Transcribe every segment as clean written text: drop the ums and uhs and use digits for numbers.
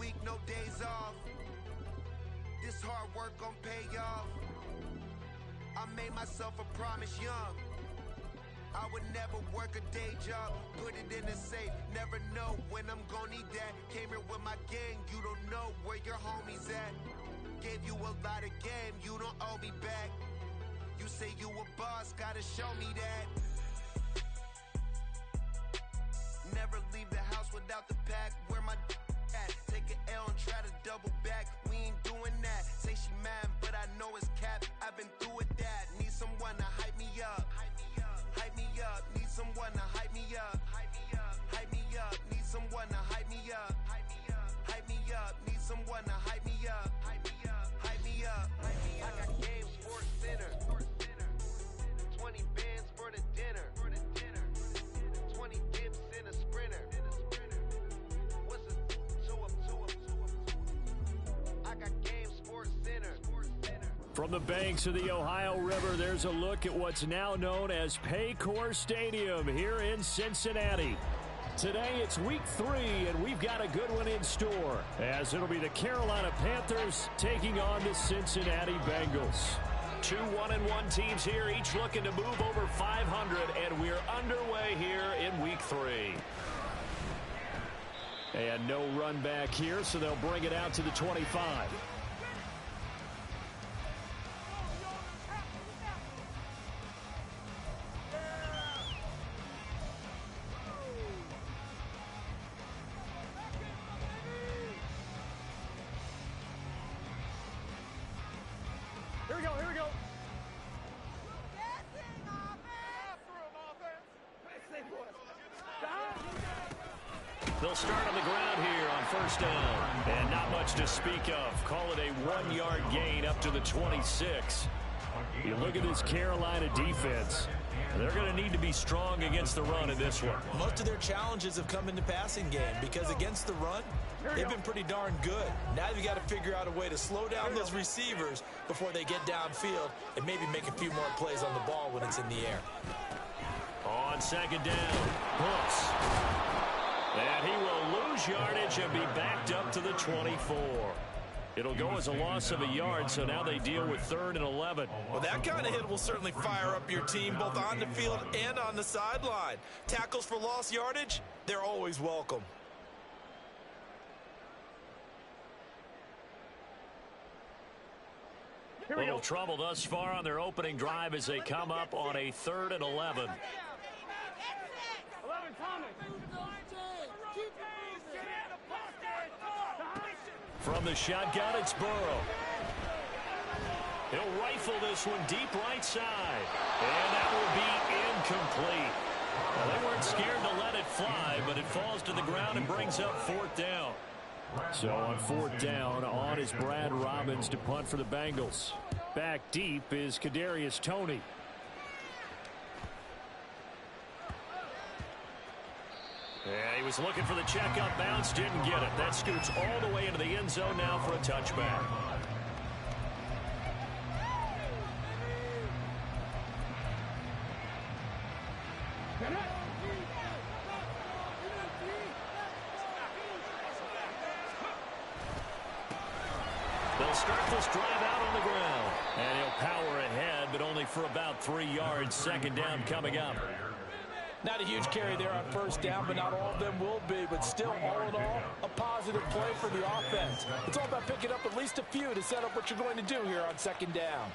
week, no days off. This hard work gon' pay off. I made myself a promise young. I would never work a day job, put it in a safe, never know when I'm gon' need that. Came here with my gang, you don't know where your homies at. Gave you a lot of game, you don't owe me back. You say you a boss, gotta show me that. Never leave the house without the pack, where my at? Take an L and try to double back, we ain't doing that. Say she mad, but I know it's cap, I've been through with that. Need someone to hype me up. Hype me up, need someone to hype me up. Hype me up, need someone to hype me up. Hype me up, need someone to hype me up. Hype me up. I got game sports center. 20 bands for the dinner. 20 dips in a sprinter. What's a 2 up? I got game sports center. From the banks of the Ohio River, there's a look at what's now known as Paycor Stadium here in Cincinnati. Today it's week 3, and we've got a good one in store, as it'll be the Carolina Panthers taking on the Cincinnati Bengals. 2 1-1 teams here, each looking to move over 500, and we're underway here in week 3. And no run back here, so they'll bring it out to the 25. Here we go. They'll start on the ground here on first down. And not much to speak of. Call it a 1-yard gain up to the 26. You look at this Carolina defense. They're going to need to be strong against the run in this one. Most of their challenges have come in the passing game because against the run, they've been pretty darn good. Now you've got to figure out a way to slow down those receivers before they get downfield and maybe make a few more plays on the ball when it's in the air. On second down, Brooks. And he will lose yardage and be backed up to the 24. It'll go as a loss of a yard, so now they deal with 3rd and 11. Well, that kind of hit will certainly fire up your team both on the field and on the sideline. Tackles for lost yardage, they're always welcome. Little trouble thus far on their opening drive as they come up on a 3rd and 11. From the shotgun, it's Burrow. He'll rifle this one deep right side. And that will be incomplete. Well, they weren't scared to let it fly, but it falls to the ground and brings up 4th down. So on 4th down, on is Brad Robbins to punt for the Bengals. Back deep is Kadarius Toney. Yeah, he was looking for the check-up bounce, didn't get it. That scoots all the way into the end zone now for a touchback. They'll start this drive out on the ground. And he'll power ahead, but only for about 3 yards. Second down coming up. Not a huge carry there on first down, but not all of them will be. But still, all in all, a positive play for the offense. It's all about picking up at least a few to set up what you're going to do here on second down.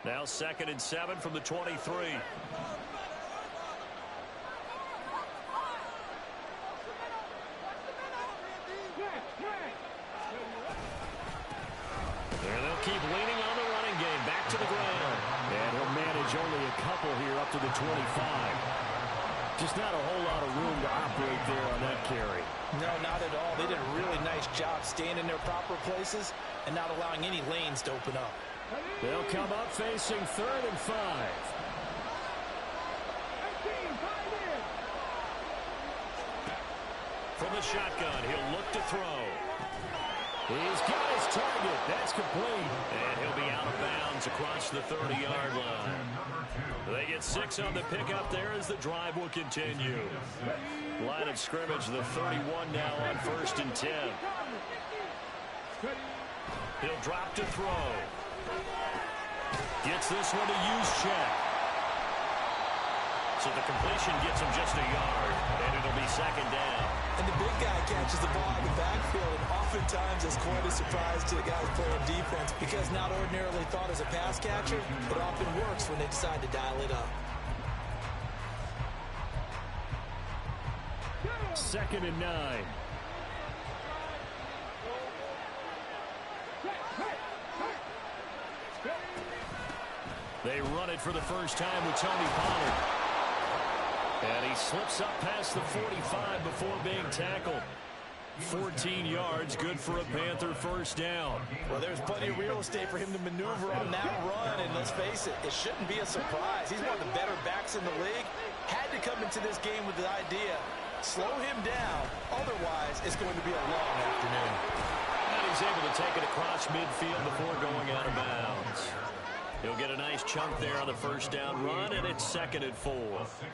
Now 2nd and 7 from the 23. And they'll keep leaning on the running game. Back to the ground. And he'll manage only a couple here up to the 25. Just not a whole lot of room to operate there on that carry. No, not at all. They did a really nice job staying in their proper places and not allowing any lanes to open up. They'll come up facing 3rd and 5. From the shotgun, he'll look to throw. He's got his target. That's complete. And he'll be out of bounds across the 30-yard line. They get 6 on the pickup there as the drive will continue. Line of scrimmage, the 31 now on 1st and 10. He'll drop to throw. Gets this one to use check. So the completion gets him just a yard, and it'll be 2nd down. And the big guy catches the ball in the backfield, and oftentimes is quite a surprise to the guys playing defense because not ordinarily thought as a pass catcher, it often works when they decide to dial it up. 2nd and 9. They run it for the first time with Tony Pollard. And he slips up past the 45 before being tackled. 14 yards, good for a Panther first down. Well, there's plenty of real estate for him to maneuver on that run, and let's face it, it shouldn't be a surprise. He's one of the better backs in the league. Had to come into this game with the idea, slow him down, otherwise it's going to be a long afternoon. And he's able to take it across midfield before going out of bounds. He'll get a nice chunk there on the first down run, and it's 2nd and 4.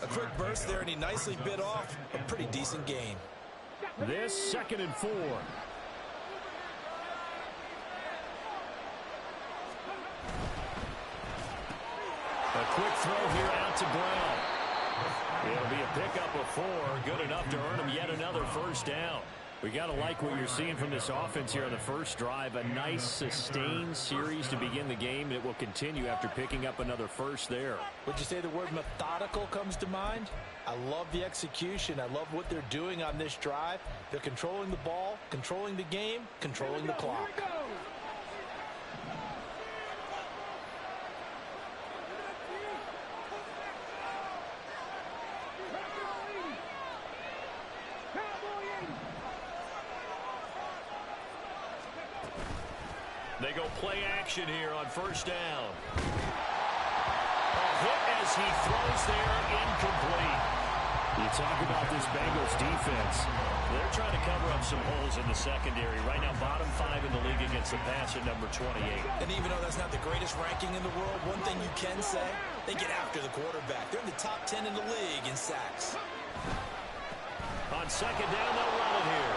A quick burst there, and he nicely bit off a pretty decent gain. This 2nd and 4. A quick throw here out to Brown. It'll be a pickup of 4, good enough to earn him yet another first down. We got to like what you're seeing from this offense here on the first drive. A nice, sustained series to begin the game. It will continue after picking up another first there. Would you say the word methodical comes to mind? I love the execution. I love what they're doing on this drive. They're controlling the ball, controlling the game, controlling the clock. They go play action here on first down. A hit as he throws there, incomplete. You talk about this Bengals defense. They're trying to cover up some holes in the secondary. Right now, bottom 5 in the league against the pass at number 28. And even though that's not the greatest ranking in the world, one thing you can say, they get after the quarterback. They're in the top 10 in the league in sacks. On 2nd down, they'll run it here.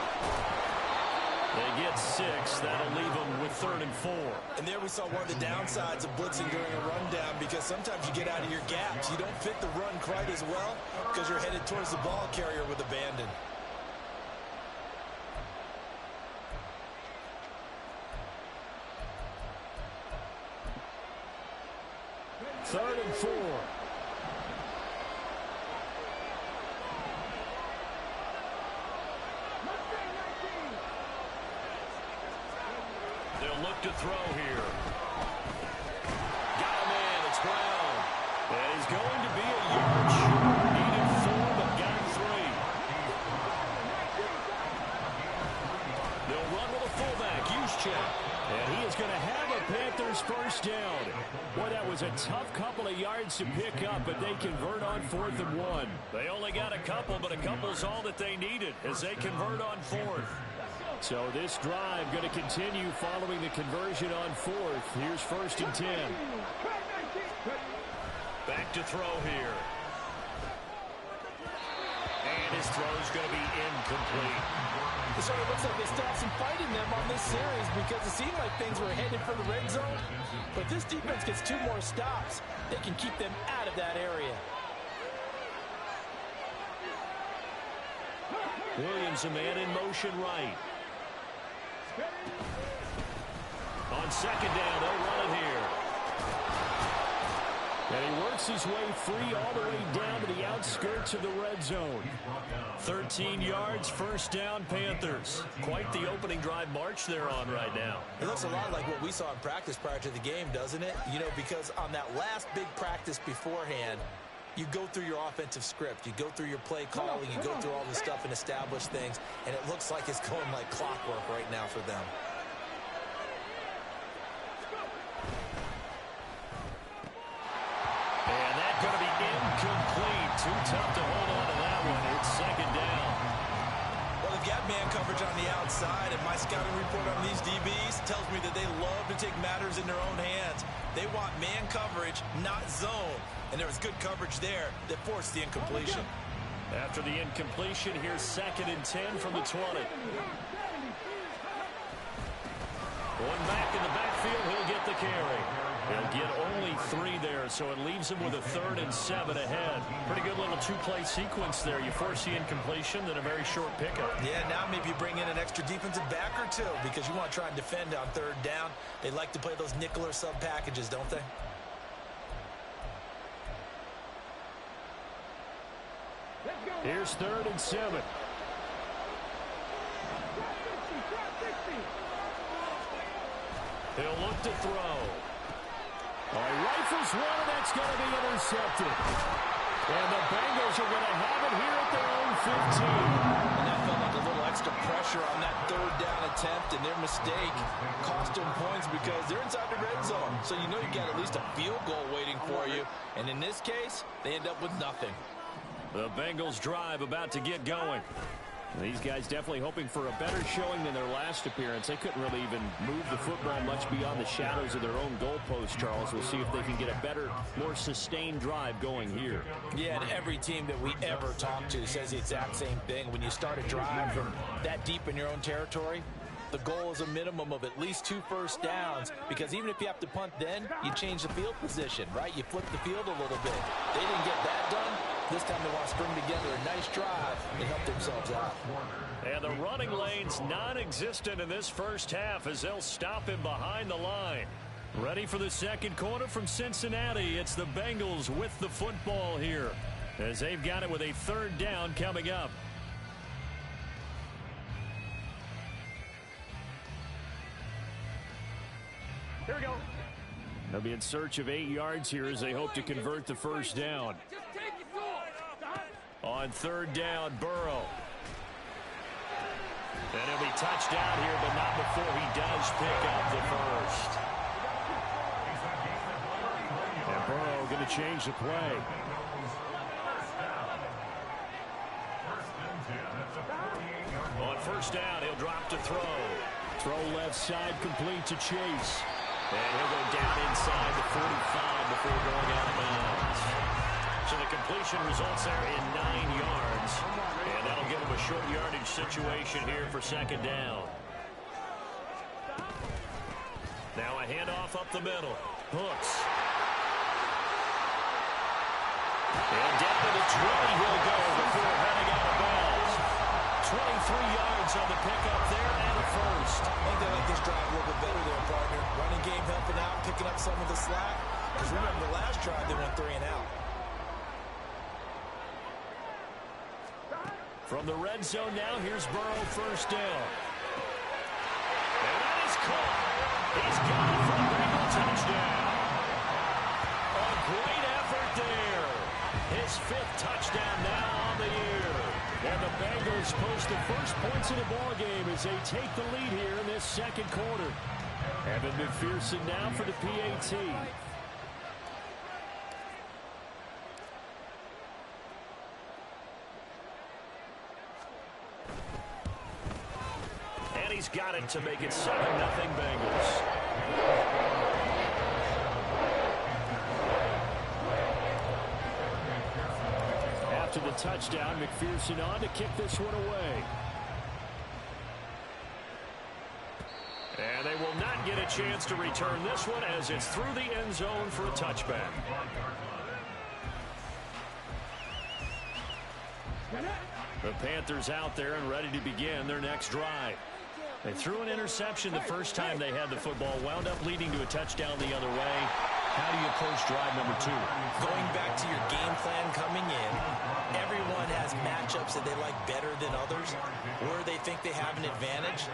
They get 6. That'll leave them with 3rd and 4. And there we saw one of the downsides of blitzing during a rundown, because sometimes you get out of your gaps. You don't fit the run quite as well because you're headed towards the ball carrier with abandon. Third and 4. They'll look to throw here. Got a man. It's Brown. That is going to be a yard short. Needed 4, but got 3. They'll run with a fullback. Use check. And he is going to have a Panthers first down. Boy, that was a tough couple of yards to pick up, but they convert on 4th and 1. They only got a couple, but a couple's all that they needed as they convert on 4th. So this drive going to continue following the conversion on 4th. Here's 1st and 10. Back to throw here. And his throw's going to be incomplete. It sort of looks like they stopped some fight in them on this series because it seemed like things were headed for the red zone. But if this defense gets 2 more stops, they can keep them out of that area. Williams, a man in motion right. On 2nd down, they'll run it here. And he works his way free all the way down to the outskirts of the red zone. 13 yards, first down, Panthers. Quite the opening drive march they're on right now. It looks a lot like what we saw in practice prior to the game, doesn't it? You know, because on that last big practice beforehand, you go through your offensive script. You go through your play calling. You go through all this stuff and establish things. And it looks like it's going like clockwork right now for them. And that's going to be incomplete. Too tough to hold on to that one. It's 2nd down. Well, they've got man coverage on the outside, and my scouting report on these DBs tells me that they love to take matters in their own hands. They want man coverage, not zone. And there was good coverage there that forced the incompletion. After the incompletion, here's 2nd and 10 from the 20. Going back in the backfield, he'll get the carry. He'll get only 3 there, so it leaves him with a 3rd and 7 ahead. Pretty good little 2-play sequence there. You force the incompletion, then a very short pickup. Yeah, now maybe bring in an extra defensive back or two because you want to try and defend on 3rd down. They like to play those nickel or sub packages, don't they? Here's 3rd and 7. He'll look to throw. He rifles one, and that's going to be intercepted. And the Bengals are going to have it here at their own 15. And that felt like a little extra pressure on that 3rd down attempt, and their mistake cost them points because they're inside the red zone. So you know you got at least a field goal waiting for you. And in this case, they end up with nothing. The Bengals drive about to get going. These guys definitely hoping for a better showing than their last appearance. They couldn't really even move the football much beyond the shadows of their own goalpost, Charles. We'll see if they can get a better, more sustained drive going here. Yeah, and every team that we ever talk to says the exact same thing. When you start a drive from that deep in your own territory, the goal is a minimum of at least 2 first downs, because even if you have to punt then, you change the field position, right? You flip the field a little bit. They didn't get that done. This time they want to string together a nice drive and help themselves out. And the running lane's non-existent in this first half as they'll stop him behind the line. Ready for the 2nd quarter from Cincinnati. It's the Bengals with the football here as they've got it with a 3rd down coming up. Here we go. They'll be in search of 8 yards here as they hope to convert the first down. On 3rd down, Burrow. And he'll be touchdown here, but not before he does pick up the first. And Burrow going to change the play. On 1st down, he'll drop to throw. Throw left side, complete to Chase. And he'll go down inside the 45 before going out of bounds. So the completion results there in 9 yards. And that'll give him a short yardage situation here for 2nd down. Now a handoff up the middle. Hooks. And down to the 20 he'll go before heading out of bounds. 23 yards on the pickup there and a first. I think they like this drive a little bit better there, partner. Running game helping out, picking up some of the slack. Because remember, the last drive they went 3 and out. From the red zone now, here's Burrow 1st down. And that is caught. He's got it for a Bengal touchdown. A great effort there. His 5th touchdown now on the year. And the Bengals post the first points of the ballgame as they take the lead here in this 2nd quarter. Evan McPherson now for the PAT. And he's got it to make it 7-0 Bengals. After the touchdown, McPherson on to kick this one away. And they will not get a chance to return this one as it's through the end zone for a touchback. The Panthers out there and ready to begin their next drive. They threw an interception the first time they had the football, wound up leading to a touchdown the other way. How do you approach drive number 2? Going back to your game plan coming in, everyone has matchups that they like better than others, where they think they have an advantage.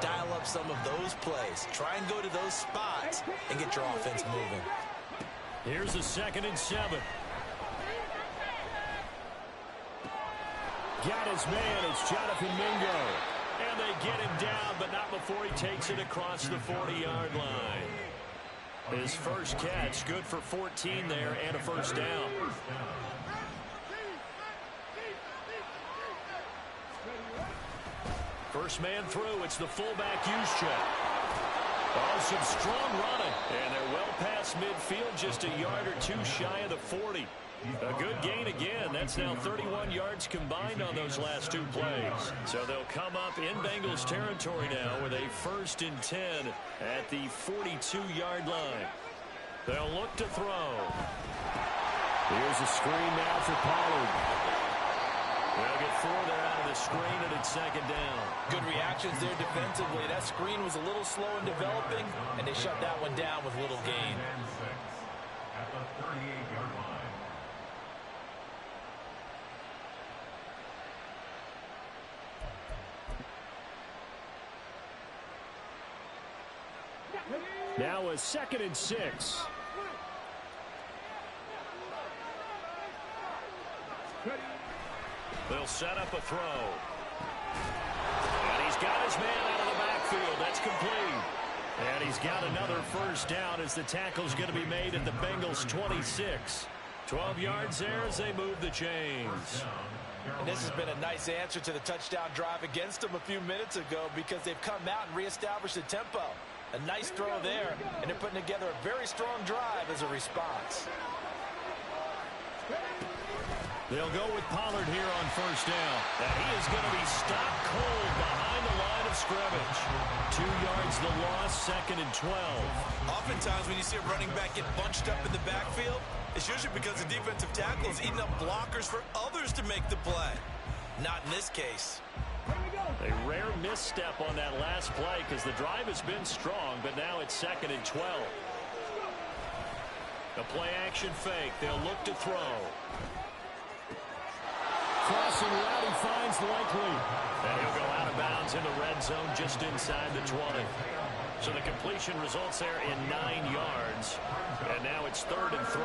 Dial up some of those plays. Try and go to those spots and get your offense moving. Here's a 2nd and 7. Got his man. It's Jonathan Mingo. And they get him down, but not before he takes it across the 40-yard line. His first catch, good for 14 there and a first down. First man through. It's the fullback Juszczyk. Oh, some strong running. And they're well past midfield, just a yard or two shy of the 40. A good gain again. That's now 31 yards combined on those last two plays. So they'll come up in Bengals territory now with a 1st and 10 at the 42-yard line. They'll look to throw. Here's a screen now for Pollard. They'll get 4 there out of the screen, and it's 2nd down. Good reactions there defensively. That screen was a little slow in developing, and they shut that one down with little gain. At the 38-yard line. Now a 2nd and 6. They'll set up a throw. And he's got his man out of the backfield. That's complete. And he's got another 1st down as the tackle's going to be made at the Bengals 26. 12 yards there as they move the chains. And this has been a nice answer to the touchdown drive against them a few minutes ago because they've come out and reestablished the tempo. A nice throw there, and they're putting together a very strong drive as a response. They'll go with Pollard here on 1st down. And he is going to be stopped cold behind the line of scrimmage. 2 yards the loss, 2nd and 12. Oftentimes when you see a running back get bunched up in the backfield, it's usually because the defensive tackle is eating up blockers for others to make the play. Not in this case. A rare misstep on that last play because the drive has been strong, but now it's 2nd and 12. A play action fake. They'll look to throw. Crossing route, he finds Likely. And he'll go out of bounds in the red zone just inside the 20. So the completion results there in 9 yards. And now it's 3rd and 3.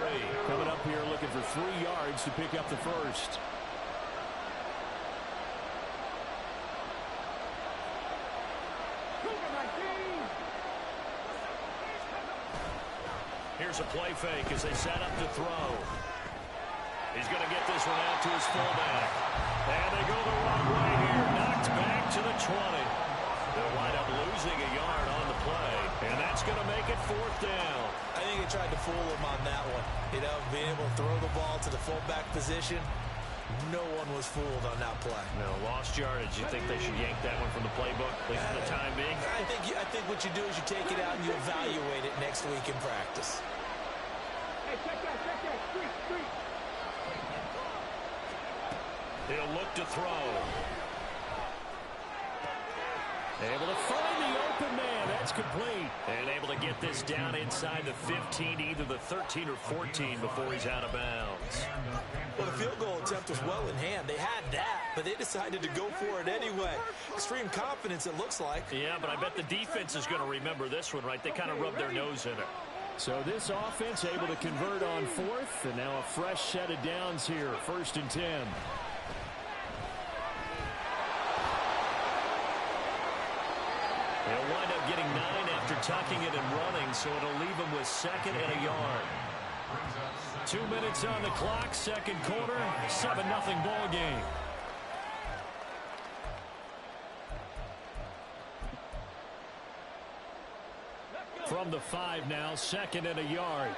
Coming up here looking for 3 yards to pick up the 1st. Here's a play fake as they set up to throw. He's going to get this one out to his fullback. And they go the wrong way here. Knocked back to the 20. They'll wind up losing a yard on the play. And that's going to make it 4th down. I think they tried to fool him on that one. You know, being able to throw the ball to the fullback position. No one was fooled on that play. No, lost yardage. You think they should yank that one from the playbook for the time being? I think what you do is you take it out and you evaluate it next week in practice. Hey, check that, street. He'll look to throw. Able to find the open man. That's complete. And able to get this down inside the 15, either the 13 or 14 before he's out of bounds. Well, the field goal attempt was well in hand. They had that, but they decided to go for it anyway. Extreme confidence, it looks like. Yeah, but I bet the defense is going to remember this one, right? They kind of rubbed their nose in it. So this offense able to convert on 4th, and now a fresh set of downs here, 1st and 10. They'll wind up getting 9 after tucking it and running, so it'll leave them with 2nd and a yard. 2 minutes on the clock, 2nd quarter, 7-0 ball game. From the 5 now, 2nd and a yard.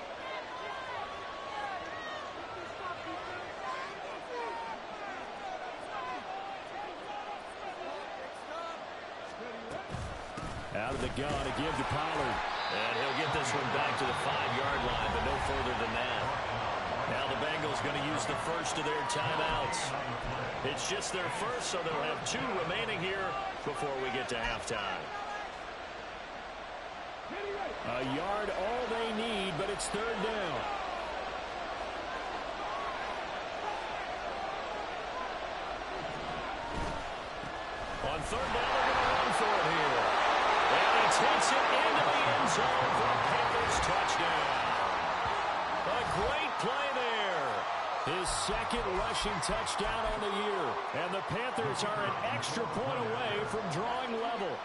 Out of the gun to give to Pollard. And he'll get this one back to the 5-yard line, but no further than that. Now the Bengals going to use the first of their timeouts. It's just their first, so they'll have 2 remaining here before we get to halftime. A yard all they need, but it's 3rd down. On 3rd down, they're going to run for it here. And he takes it into the end zone for a Panthers touchdown. A great play there. His 2nd rushing touchdown on the year. And the Panthers are an extra point away from drawing level.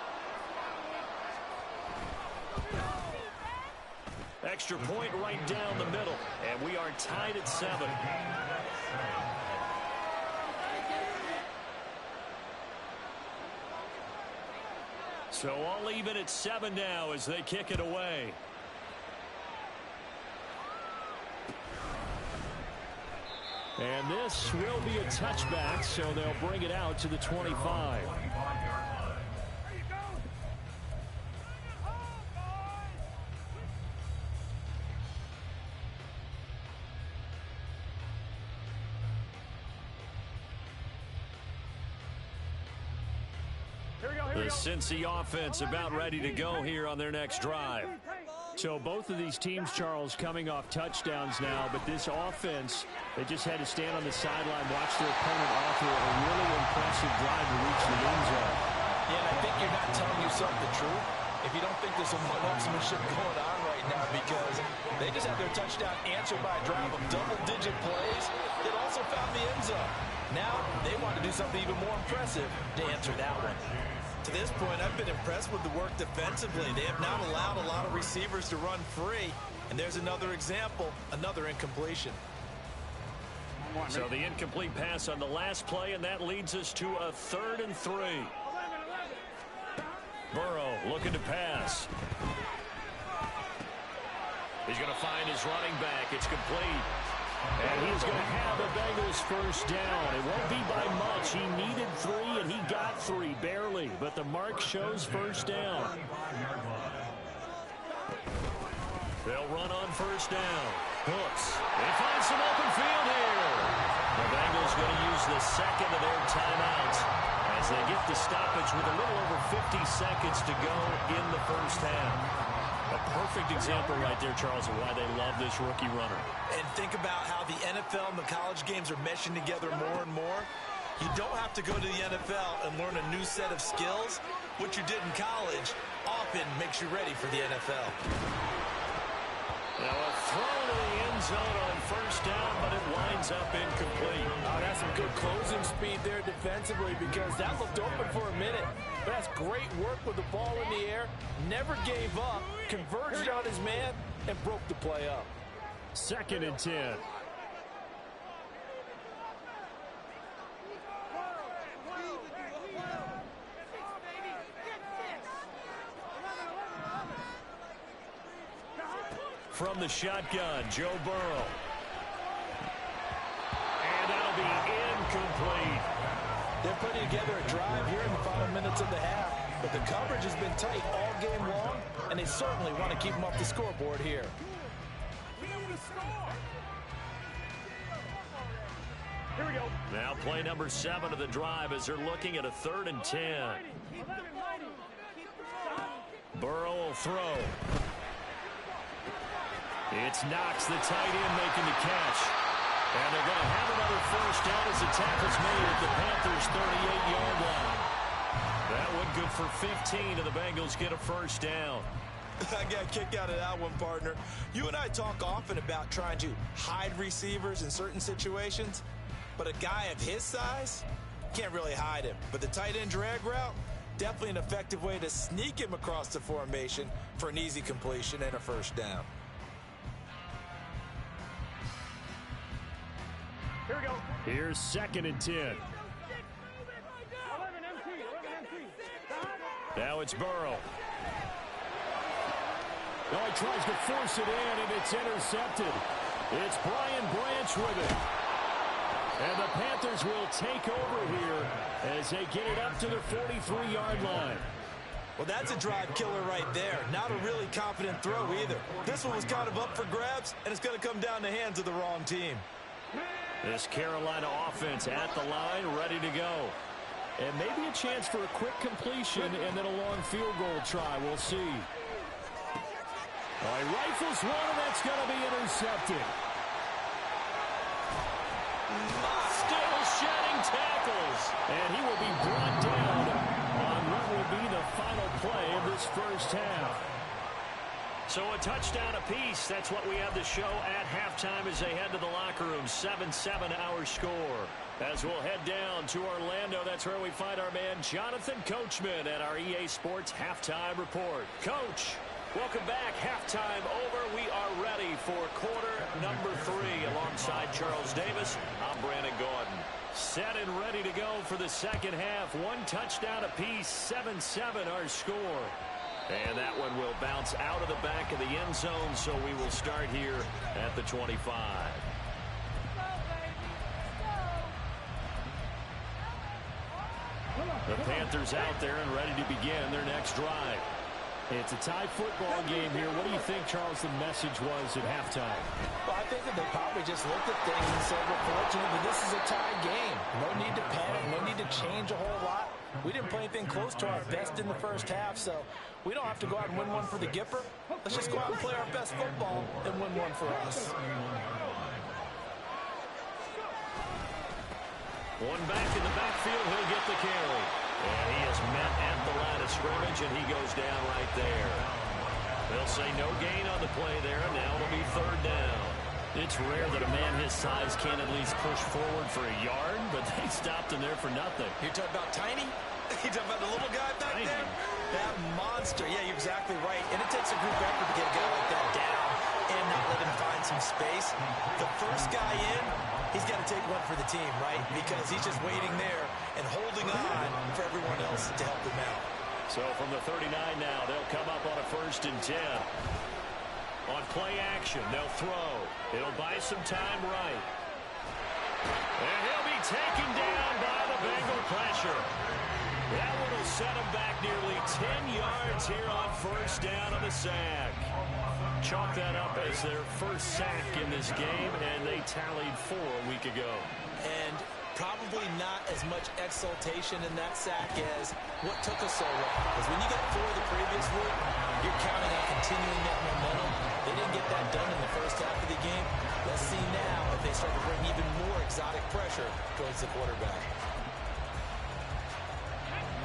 Extra point right down the middle. And we are tied at 7. So all even at 7 now as they kick it away. And this will be a touchback, so they'll bring it out to the 25. The Cincy offense about ready to go here on their next drive. So both of these teams, Charles, coming off touchdowns now, but this offense, they just had to stand on the sideline, watch their opponent offer a really impressive drive to reach the end zone. Yeah, and I think you're not telling yourself the truth if you don't think there's some one-upsmanship going on right now, because they just had their touchdown answered by a drive of double-digit plays that also found the end zone. Now they want to do something even more impressive to answer that one. To this point, I've been impressed with the work defensively. They have not allowed a lot of receivers to run free. And there's another example, another incompletion. So the incomplete pass on the last play, and that leads us to a 3rd and 3. Burrow looking to pass. He's going to find his running back. It's complete. And he's going to have the Bengals first down. It won't be by much. He needed 3, and he got 3, barely. But the mark shows first down. They'll run on first down. Hooks. They find some open field here. The Bengals going to use the second of their timeouts as they get the stoppage with a little over 50 seconds to go in the first half. A perfect example right there, Charles, of why they love this rookie runner. And think about how the NFL and the college games are meshing together more and more. You don't have to go to the NFL and learn a new set of skills. What you did in college often makes you ready for the NFL. Now a throw to the end zone on first down, but it winds up incomplete. Oh, that's some good closing speed there defensively, because that looked open for a minute. But that's great work with the ball in the air. Never gave up, converged on his man, and broke the play up. 2nd and 10. From the shotgun, Joe Burrow. And that'll be incomplete. They're putting together a drive here in the final minutes of the half, but the coverage has been tight all game long, and they certainly want to keep them off the scoreboard here. Here we go. Now play number 7 of the drive as they're looking at a 3rd and 10. Burrow will throw. It's Knox, the tight end, making the catch. And they're going to have another first down as the tackle's made at the Panthers' 38-yard line. That one good for 15, and the Bengals get a first down. I got a kick out of that one, partner. You and I talk often about trying to hide receivers in certain situations, but a guy of his size can't really hide him. But the tight end drag route, definitely an effective way to sneak him across the formation for an easy completion and a first down. Here we go. Here's 2nd and 10. 11 empty. Now it's Burrow. Oh, he tries to force it in, and it's intercepted. It's Brian Branch with it. And the Panthers will take over here as they get it up to the 43-yard line. Well, that's a drive killer right there. Not a really confident throw either. This one was kind of up for grabs, and it's going to come down the hands of the wrong team. This Carolina offense at the line, ready to go. And maybe a chance for a quick completion and then a long field goal try. We'll see. All right, rifles one, and that's going to be intercepted. Still shedding tackles. And he will be brought down on what will be the final play of this first half. So a touchdown apiece. That's what we have to show at halftime as they head to the locker room. 7-7 our score. As we'll head down to Orlando, that's where we find our man Jonathan Coachman at our EA Sports Halftime Report. Coach, welcome back. Halftime over. We are ready for quarter number 3. Alongside Charles Davis, I'm Brandon Gordon. Set and ready to go for the second half. One touchdown apiece, 7-7 our score. And that one will bounce out of the back of the end zone, so we will start here at the 25. The Panthers out there and ready to begin their next drive. It's a tie football game here. What do you think, Charles, the message was at halftime? Well, I think that they probably just looked at things and said, we're fortunate that this is a tie game. No need to panic, no need to change a whole lot. We didn't play anything close to our best in the first half, so we don't have to go out and win one for the Gipper. Let's just go out and play our best football and win one for us. One back in the backfield, he'll get the carry. And he is met at the line of scrimmage, and he goes down right there. They'll say no gain on the play there, and now it'll be third down. It's rare that a man his size can't at least push forward for a yard, but they stopped him there for nothing. You're talking about Tiny? You're talking about the little guy back there? That monster. Yeah, you're exactly right. And it takes a group effort to get a guy like that down and not let him find some space. The first guy in, he's got to take one for the team, right? Because he's just waiting there and holding on for everyone else to help him out. So from the 39 now, they'll come up on a 1st and 10. On play action, they'll throw. It'll buy some time right. And he'll be taken down by the Bengal pressure. That one will set him back nearly 10 yards here on 1st down on the sack. Chalk that up as their first sack in this game, and they tallied 4 a week ago. And probably not as much exultation in that sack as what took us so long. Because when you got 4 the previous week, you're counting on continuing that momentum. They didn't get that done in the first half of the game. Let's see now if they start to bring even more exotic pressure towards the quarterback.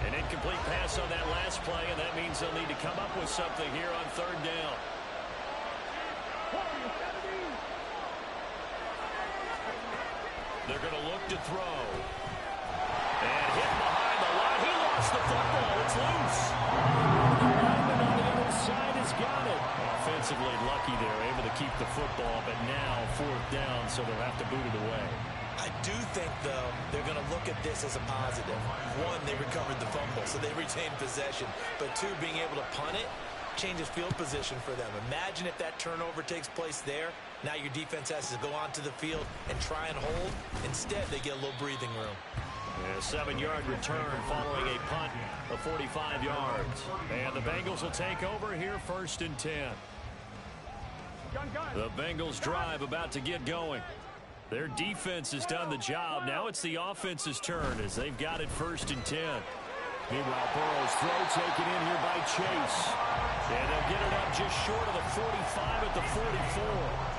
An incomplete pass on that last play, and that means they'll need to come up with something here on 3rd down. They're going to look to throw. And hit behind the line. He lost the football. It's loose. On the other side has got it. Offensively lucky they're able to keep the football, but now 4th down, so they'll have to boot it away. I do think, though, they're going to look at this as a positive. 1, they recovered the fumble, so they retained possession. But 2, being able to punt it changes field position for them. Imagine if that turnover takes place there. Now your defense has to go onto the field and try and hold. Instead, they get a little breathing room. A 7-yard return following a punt of 45 yards. And the Bengals will take over here 1st and 10. The Bengals drive about to get going. Their defense has done the job. Now it's the offense's turn as they've got it 1st and 10. Meanwhile, Burrow's throw taken in here by Chase. And they'll get it up just short of the 45 at the 44.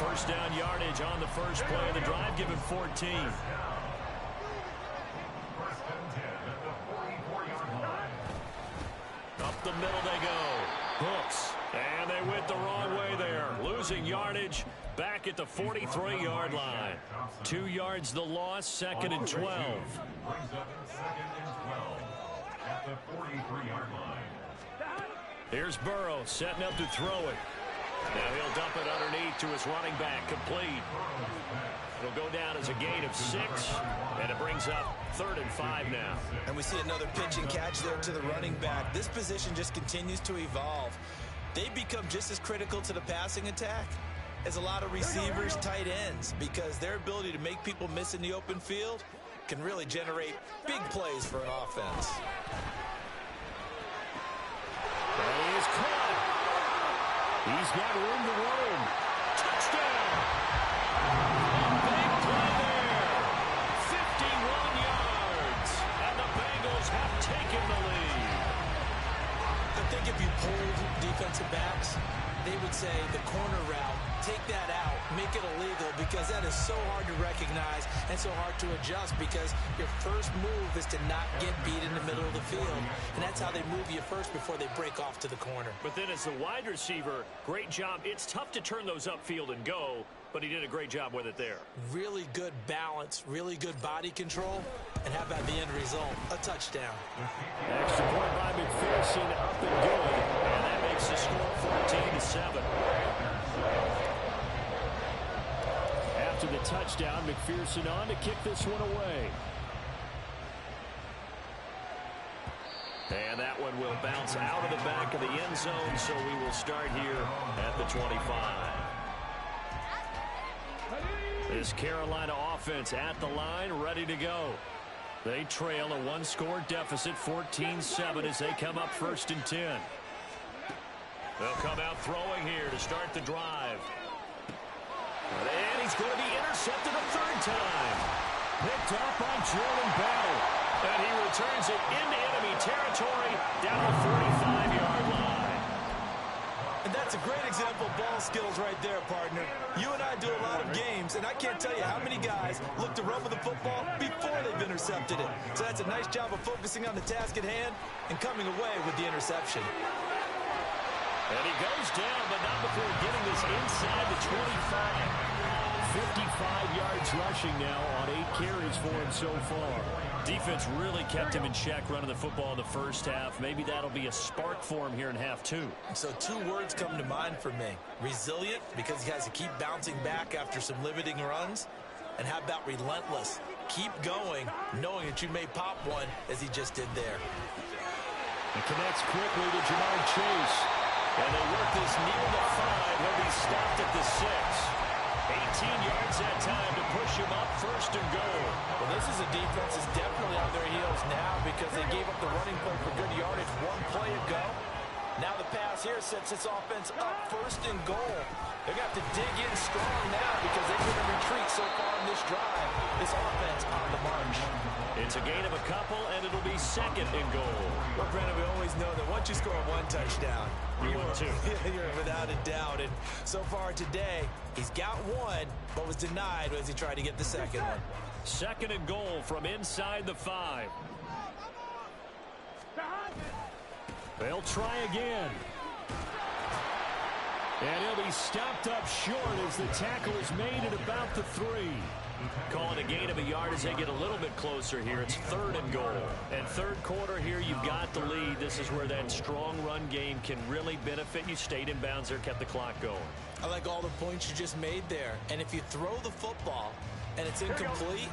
1st down yardage on the first play of the drive, given 14. 1st and 10 at the 44-yard line. Up the middle they go. Hooks. And they went the wrong way there. Losing yardage back at the 43-yard line. 2 yards the loss, 2nd and 12. Brings up 2nd and 12 at the 43-yard line. Here's Burrow setting up to throw it. Now he'll dump it underneath to his running back, complete. It'll go down as a gain of 6, and it brings up 3rd and 5 now. And we see another pitch and catch there to the running back. This position just continues to evolve. They become just as critical to the passing attack as a lot of receivers, tight ends, because their ability to make people miss in the open field can really generate big plays for an offense. He is caught. He's got room to roam. Touchdown. Big play there. 51 yards. And the Bengals have taken the lead. I think if you pulled defensive backs, they would say the corner route, take that out, make it illegal, because that is so hard to recognize and so hard to adjust, because your first move is to not get beat in the middle of the field. And that's how they move you first before they break off to the corner. But then as the wide receiver, great job. It's tough to turn those upfield and go, but he did a great job with it there. Really good balance, really good body control, and how about the end result? A touchdown. Extra point by McPherson, up and good, and that makes the score 14-7. After the touchdown. McPherson on to kick this one away. And that one will bounce out of the back of the end zone, so we will start here at the 25. This Carolina offense at the line, ready to go. They trail a one-score deficit, 14-7, as they come up 1st and 10. They'll come out throwing here to start the drive. And he's going to be intercepted a 3rd time. Picked up by Jordan Battle. And he returns it into enemy territory down the 45-yard line. And that's a great example of ball skills right there, partner. You and I do a lot of games, and I can't tell you how many guys look to run with the football before they've intercepted it. So that's a nice job of focusing on the task at hand and coming away with the interception. And he goes down, but not before getting this inside the 25. 55 yards rushing now on 8 carries for him so far. Defense really kept him in check running the football in the first half. Maybe that'll be a spark for him here in half 2. So 2 words come to mind for me. Resilient, because he has to keep bouncing back after some limiting runs. And how about relentless? Keep going, knowing that you may pop one, as he just did there. It connects quickly to Jamar Chase. And they work this near the 5. He'll be stopped at the 6. 18 yards that time to push him up 1st and goal. Well, this is a defense that's definitely on their heels now because they gave up the running play for good yardage 1 play ago. Now the pass here sets this offense up 1st and goal. They're going to have to dig in strong now because they've been in retreat so far in this drive. This offense on the march. It's a gain of a couple, and it'll be 2nd and goal. Well, Brandon, we always know that once you score 1 touchdown, You win 2. You're without a doubt. And so far today, he's got 1, but was denied as he tried to get the 2nd one. 2nd and goal from inside the 5. They'll try again. And he'll be stopped up short as the tackle is made at about the 3. Calling a gain of a yard as they get a little bit closer here. It's 3rd and goal. And 3rd quarter here, you've got the lead. This is where that strong run game can really benefit you. Stayed in bounds there, kept the clock going. I like all the points you just made there. And if you throw the football and it's incomplete,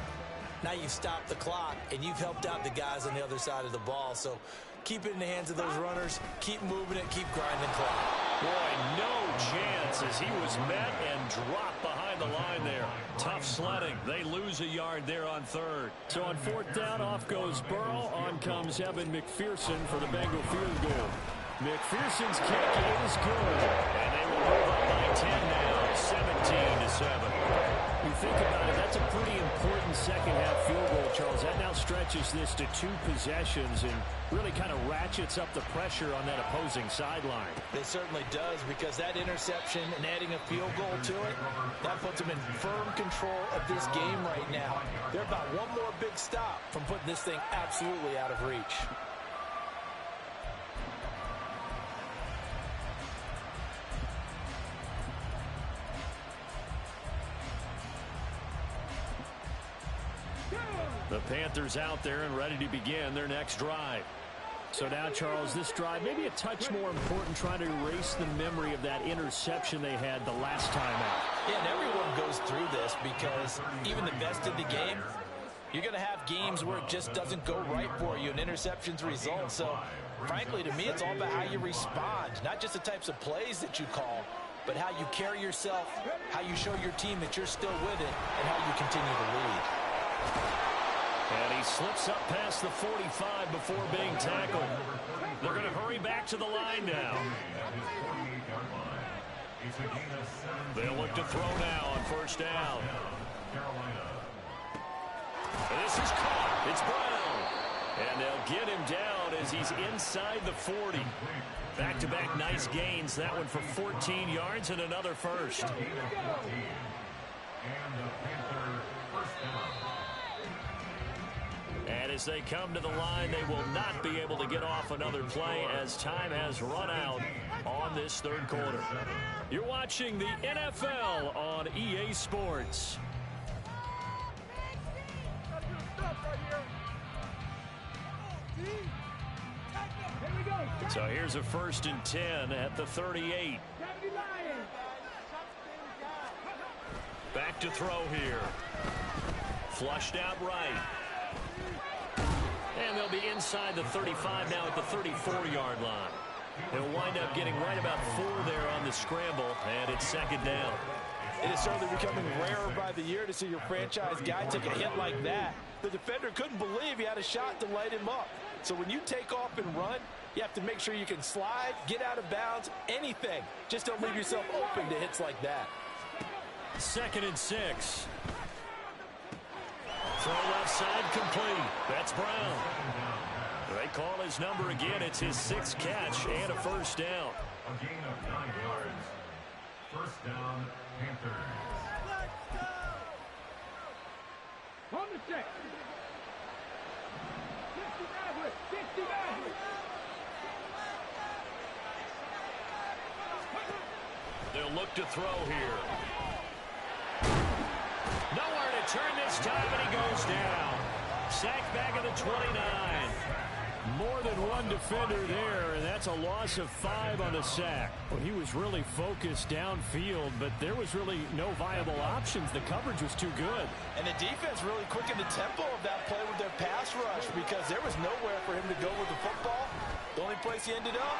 now you've stopped the clock and you've helped out the guys on the other side of the ball. So keep it in the hands of those runners. Keep moving it. Keep grinding clock. Boy, no chance as he was met and dropped behind the line there. Tough sledding. They lose a yard there on 3rd. So on 4th down, off goes Burrow. On comes Evan McPherson for the Bengal field goal. McPherson's kick is good. And they will move up by 10 now, 17-7. You think about it, that's a pretty important second-half field goal, Charles. That now stretches this to 2 possessions and really kind of ratchets up the pressure on that opposing sideline. It certainly does because that interception and adding a field goal to it, that puts them in firm control of this game right now. They're about 1 more big stop from putting this thing absolutely out of reach. The Panthers out there and ready to begin their next drive. So now, Charles, this drive maybe a touch more important, trying to erase the memory of that interception they had the last time out. Yeah, and everyone goes through this because even the best in the game, you're going to have games where it just doesn't go right for you and interceptions result. So, frankly, to me, it's all about how you respond, not just the types of plays that you call, but how you carry yourself, how you show your team that you're still with it, and how you continue to lead. And he slips up past the 45 before being tackled. They're going to hurry back to the line now. They'll look to throw now on 1st down. This is caught. It's Brown. And they'll get him down as he's inside the 40. Back-to-back nice gains. That one for 14 yards and another first. And as they come to the line, they will not be able to get off another play as time has run out on this 3rd quarter. You're watching the NFL on EA Sports. So here's a 1st and 10 at the 38. Back to throw here. Flushed out right. And they'll be inside the 35 now at the 34-yard line. They'll wind up getting right about 4 there on the scramble, and it's second down. It is certainly becoming rarer by the year to see your franchise guy take a hit like that. The defender couldn't believe he had a shot to light him up. So when you take off and run, you have to make sure you can slide, get out of bounds, anything. Just don't leave yourself open to hits like that. 2nd and 6. Throw left side complete. That's Brown. They call his number again. It's his 6th catch and a first down. A gain of 9 yards. First down, Panthers. On the check. 69. They'll look to throw here. Nowhere to turn this time, and he goes down. Sacked back at the 29. More than one defender there, and that's a loss of 5 on the sack. Well, he was really focused downfield, but there was really no viable options. The coverage was too good. And the defense really quickened the tempo of that play with their pass rush because there was nowhere for him to go with the football. The only place he ended up,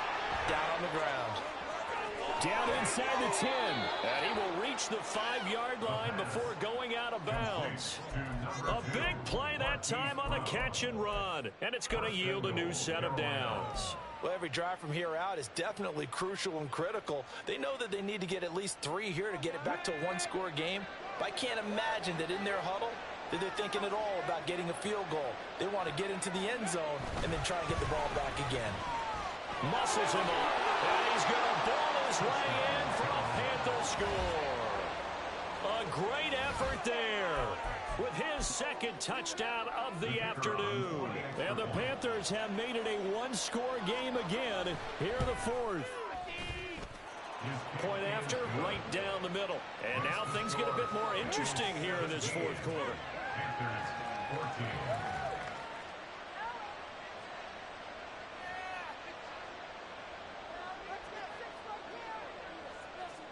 down on the ground. Down inside the 10. And he will reach the 5-yard line before going out of bounds. A big play that time on the catch and run. And it's going to yield a new set of downs. Well, every drive from here out is definitely crucial and critical. They know that they need to get at least 3 here to get it back to a one-score game. But I can't imagine that in their huddle that they're thinking at all about getting a field goal. They want to get into the end zone and then try and get the ball back again. Muscles him up. And he's going to ball his way in for a Panther score. A great effort there with his 2nd touchdown of the afternoon. And the Panthers have made it a one-score game again here in the 4th. Point after, right down the middle. And now things get a bit more interesting here in this 4th quarter. Panthers 14.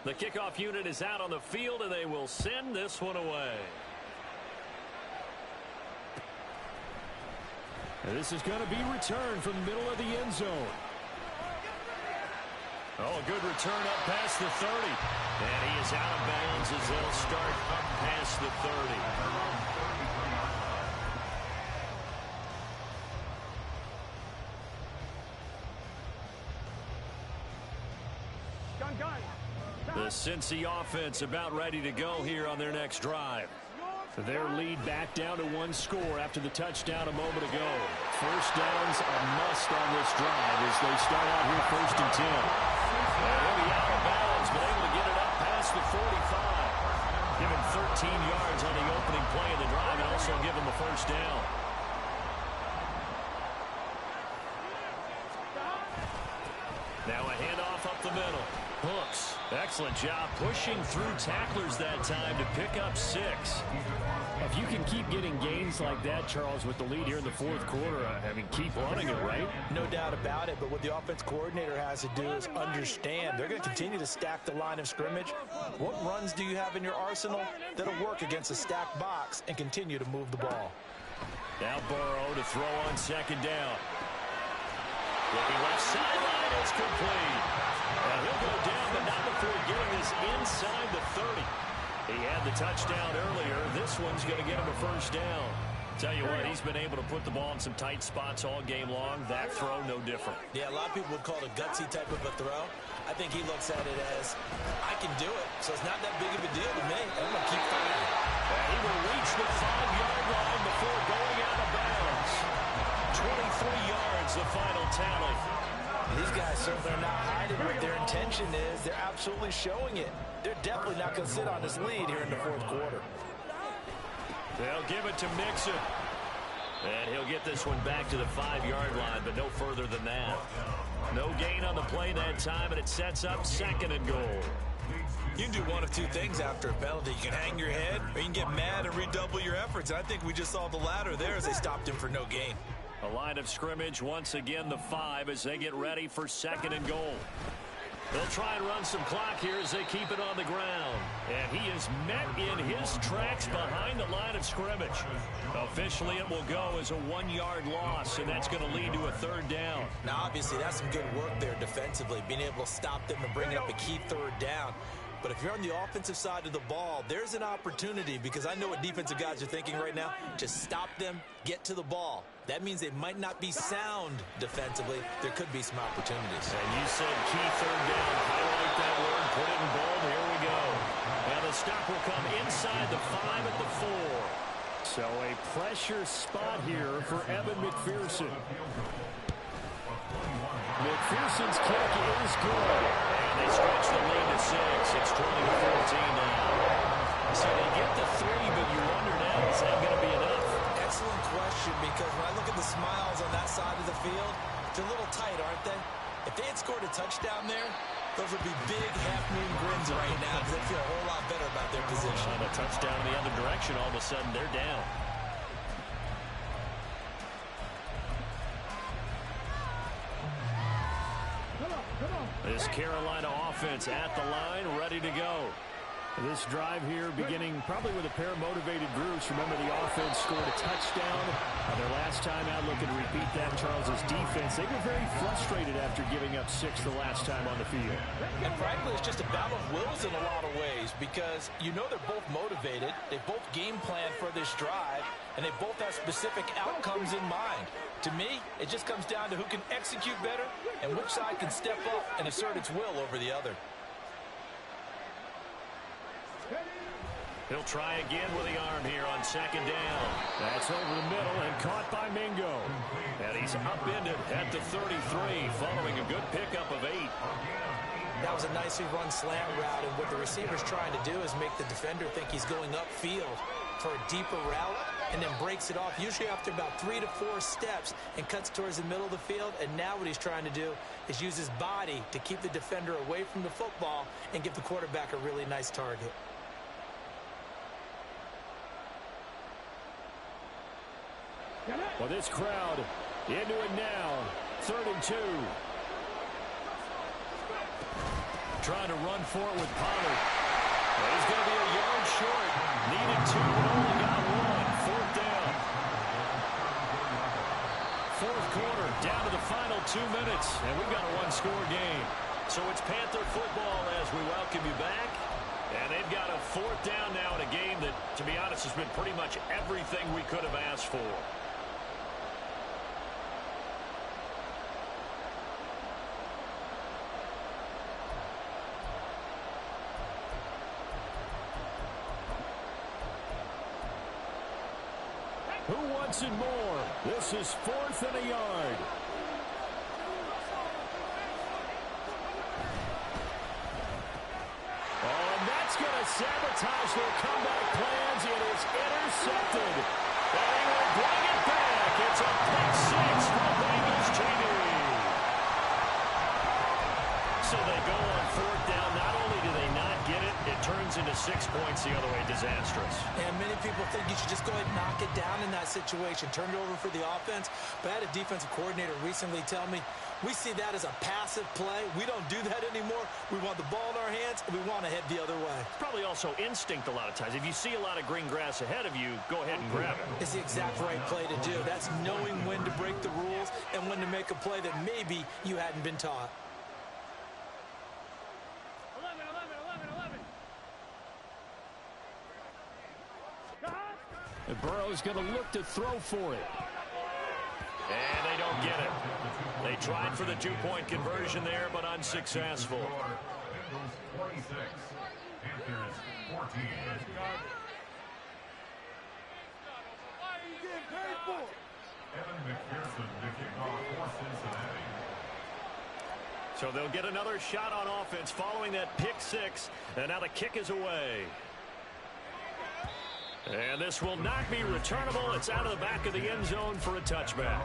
The kickoff unit is out on the field, and they will send this one away. And this is going to be returned from the middle of the end zone. Oh, a good return up past the 30. And he is out of bounds as they'll start up past the 30. The Cincy offense about ready to go here on their next drive. Their lead back down to 1 score after the touchdown a moment ago. First down's a must on this drive as they start out here 1st and 10. He'll be out of bounds, but able to get it up past the 45. Give him 13 yards on the opening play of the drive and also give him a first down. Now a handoff up the middle. Hooks, excellent job pushing through tacklers that time to pick up 6. If you can keep getting gains like that, Charles, with the lead here in the 4th quarter, I mean, keep running it, right? No doubt about it, but what the offense coordinator has to do is understand they're going to continue to stack the line of scrimmage. What runs do you have in your arsenal that'll work against a stacked box and continue to move the ball? Now Burrow to throw on 2nd down. Looking left sideline, it's complete. And he'll go down, but not before getting this inside the 30. He had the touchdown earlier. This one's going to get him a first down. Tell you what, he's been able to put the ball in some tight spots all game long. That throw, no different. Yeah, a lot of people would call it a gutsy type of a throw. I think he looks at it as, I can do it, so it's not that big of a deal to me. I'm going to keep fighting. And he will reach the 5-yard line before going out of bounds. 23 yards, the final tally. These guys certainly are not hiding what their intention is. They're absolutely showing it. They're definitely not going to sit on this lead here in the 4th quarter. They'll give it to Mixon. And he'll get this one back to the 5-yard line, but no further than that. No gain on the play that time, and it sets up 2nd and goal. You can do one of 2 things after a penalty. You can hang your head, or you can get mad and redouble your efforts. And I think we just saw the latter there as they stopped him for no gain. A line of scrimmage, once again the 5 as they get ready for 2nd and goal. They'll try and run some clock here as they keep it on the ground. And he is met in his tracks behind the line of scrimmage. Officially, it will go as a 1-yard loss, and that's going to lead to a 3rd down. Now, obviously, that's some good work there defensively, being able to stop them and bring up a key 3rd down. But if you're on the offensive side of the ball, there's an opportunity, because I know what defensive guys are thinking right now. Just stop them, get to the ball. That means they might not be sound defensively. There could be some opportunities. And you said key 3rd down. Highlight that word, put it in bold. Here we go. Now the stop will come inside the 5 at the 4. So a pressure spot here for Evan McPherson. McPherson's kick is good. And they stretch the lead to 6. It's 20-14 now. So they get the 3, but you wonder now, is that going to be enough? Excellent question, because when I look at the smiles on that side of the field, they're a little tight, aren't they? If they had scored a touchdown there, those would be big half-moon grins right now, because they feel a whole lot better about their position. On a touchdown in the other direction, all of a sudden they're down. This Carolina offense at the line, ready to go. This drive here beginning probably with a pair of motivated groups. Remember, the offense scored a touchdown their last time out. Looking to repeat that. Charles's defense, they were very frustrated after giving up 6 the last time on the field. And frankly, it's just a battle of wills in a lot of ways, because you know they're both motivated. They both game plan for this drive, and they both have specific outcomes in mind. To me, it just comes down to who can execute better and which side can step up and assert its will over the other. He'll try again with the arm here on 2nd down. That's over the middle and caught by Mingo. And he's upended at the 33 following a good pickup of 8. That was a nicely run slant route, and what the receiver's trying to do is make the defender think he's going upfield for a deeper route, and then breaks it off, usually after about 3 to 4 steps, and cuts towards the middle of the field. And now what he's trying to do is use his body to keep the defender away from the football and give the quarterback a really nice target. Well, this crowd into it now. 3rd and 2. Trying to run for it with Pollard. Well, he's going to be a yard short. Needed 2, but only got 1. 4th down. 4th quarter, down to the final 2 minutes, and we've got a 1-score game. So it's Panther football as we welcome you back. And they've got a 4th down now in a game that, to be honest, has been pretty much everything we could have asked for. Who wants it more? This is 4th and a yard. Oh, and that's going to sabotage their comeback plans. It is intercepted. And he will bring it back. It's a pick 6 for Bengals TV. So they go on 4th down. Not only do they not get it, it turns into 6 points the other way. Disastrous. And many people think you should just go ahead and knock it down in that situation. Turn it over for the offense. But I had a defensive coordinator recently tell me, we see that as a passive play. We don't do that anymore. We want the ball in our hands, and we want to head the other way. Probably also instinct a lot of times. If you see a lot of green grass ahead of you, go ahead and grab it. It's the exact right play to do. That's knowing when to break the rules and when to make a play that maybe you hadn't been taught. And Burrow's going to look to throw for it. And they don't get it. They tried for the 2-point conversion there, but unsuccessful. Bengals 26, Panthers 14. Evan McPherson to kick off for Cincinnati. So they'll get another shot on offense following that pick 6. And now the kick is away. And this will not be returnable. It's out of the back of the end zone for a touchback.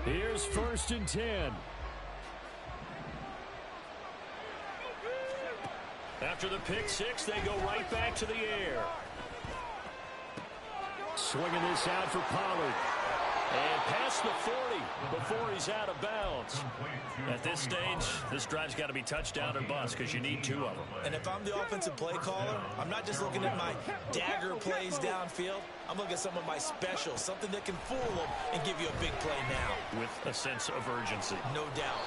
Here's 1st and 10. After the pick 6, they go right back to the air. swinging this out for Pollard. And past the 40 before he's out of bounds. At this stage, this drive's got to be touchdown or bust because you need 2 of them. And if I'm the offensive play caller, I'm not just looking at my dagger plays downfield. I'm looking at some of my specials, something that can fool them and give you a big play now. With a sense of urgency. No doubt.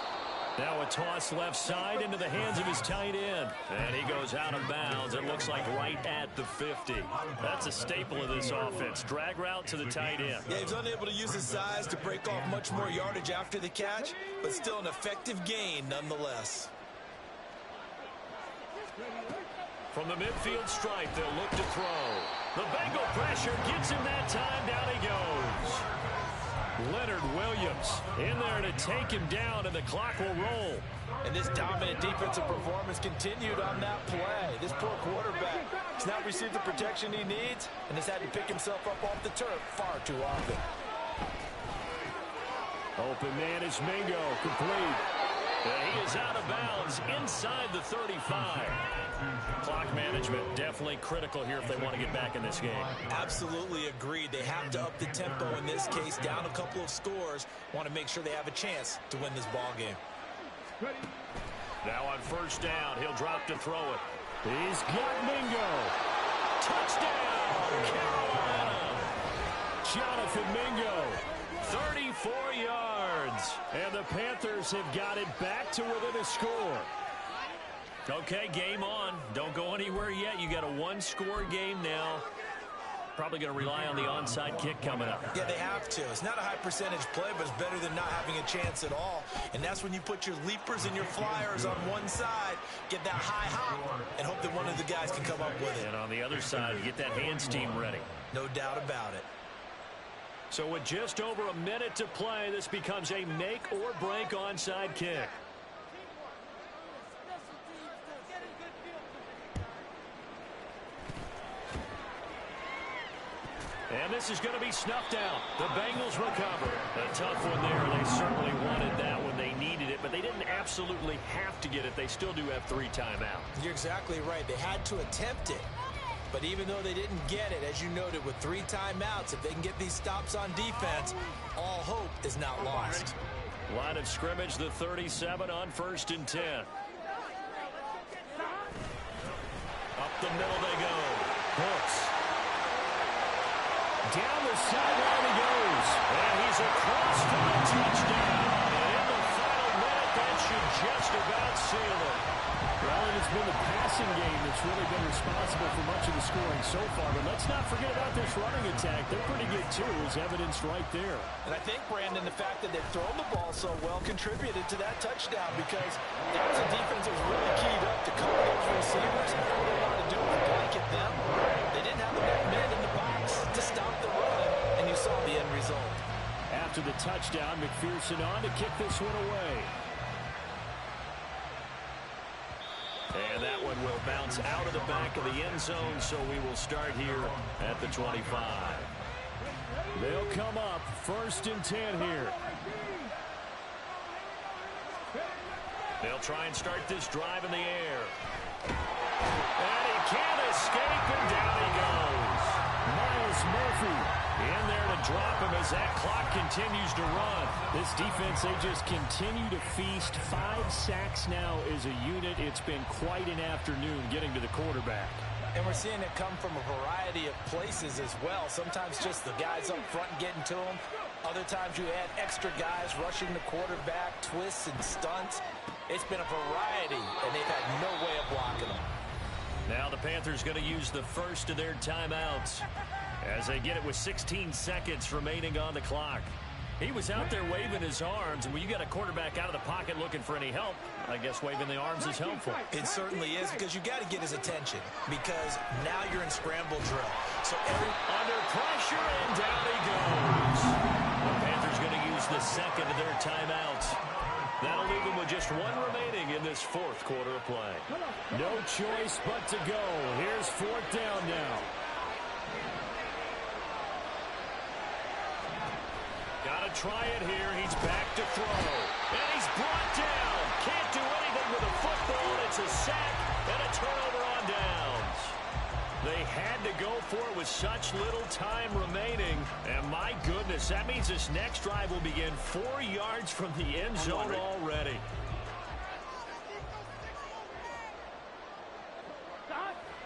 Now a toss left side into the hands of his tight end. And he goes out of bounds. It looks like right at the 50. That's a staple of this offense. Drag route to the tight end. Yeah, he's unable to use his size to break off much more yardage after the catch, but still an effective gain nonetheless. From the midfield stripe, they'll look to throw. The Bengal pressure gets him that time. Down he goes. Leonard Williams in there to take him down, and the clock will roll. And this dominant defensive performance continued on that play. This poor quarterback has not received the protection he needs and has had to pick himself up off the turf far too often. Open man is Mingo, complete. And he is out of bounds inside the 35. Clock management definitely critical here if they want to get back in this game. Absolutely agreed. They have to up the tempo in this case, down a couple of scores. Want to make sure they have a chance to win this ball game. Now on first down, he'll drop to throw it. He's got Mingo. Touchdown, Carolina. Jonathan Mingo. 34 yards. And the Panthers have got it back to within a score. Okay, game on. Don't go anywhere yet. You got a one-score game now. Probably going to rely on the onside kick coming up. Yeah, they have to. It's not a high percentage play, but it's better than not having a chance at all. And that's when you put your leapers and your flyers on one side, get that high hop, and hope that one of the guys can come up with it. And on the other side, get that hands team ready. No doubt about it. So with just over a minute to play, this becomes a make-or-break onside kick. And this is going to be snuffed out. The Bengals recover. A tough one there. They certainly wanted that when they needed it, but they didn't absolutely have to get it. They still do have 3 timeouts. You're exactly right. They had to attempt it. But even though they didn't get it, as you noted, with 3 timeouts, if they can get these stops on defense, all hope is not lost. Line of scrimmage, the 37 on 1st and 10. Up the middle they go. Hooks. Down the sideline he goes. And he's across for the touchdown. And in the final minute, that should just about seal it. Well, and it's been the passing game that's really been responsible for much of the scoring so far. But let's not forget about this running attack. They're pretty good, too, as evidenced right there. And I think, Brandon, the fact that they've thrown the ball so well contributed to that touchdown because the defense was really keyed up to cover those receivers. All they wanted to do was blanket them. They didn't have enough men in the box to stop the run, and you saw the end result. After the touchdown, McPherson on to kick this one away. And that one will bounce out of the back of the end zone, so we will start here at the 25. They'll come up 1st and 10 here. They'll try and start this drive in the air. And he can't escape, and down he goes. Miles Murphy in there to drop him as that clock continues to run. This defense, they just continue to feast. 5 sacks now as a unit. It's been quite an afternoon getting to the quarterback. And we're seeing it come from a variety of places as well. Sometimes just the guys up front getting to them. Other times you add extra guys rushing the quarterback, twists and stunts. It's been a variety, and they've had no way of blocking them. Now the Panthers going to use the first of their timeouts as they get it with 16 seconds remaining on the clock. He was out there waving his arms, and when you got a quarterback out of the pocket looking for any help, I guess waving the arms is helpful. It certainly is, because you got to get his attention, because now you're in scramble drill. So under pressure, and down he goes. The Panthers going to use the second of their timeouts. That'll leave them with just 1 remaining in this 4th quarter of play. No choice but to go. Here's 4th down now. Got to try it here. He's back to throw. And he's brought down. Can't do anything with a football. It's a sack and a turnover on downs. They had to go for it with such little time remaining. And my goodness, that means this next drive will begin 4 yards from the end zone already.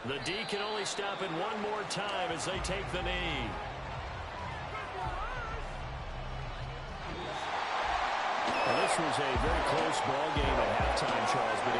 The D can only stop it one more time as they take the knee. Well, this was a very close ball game at halftime, Charles, but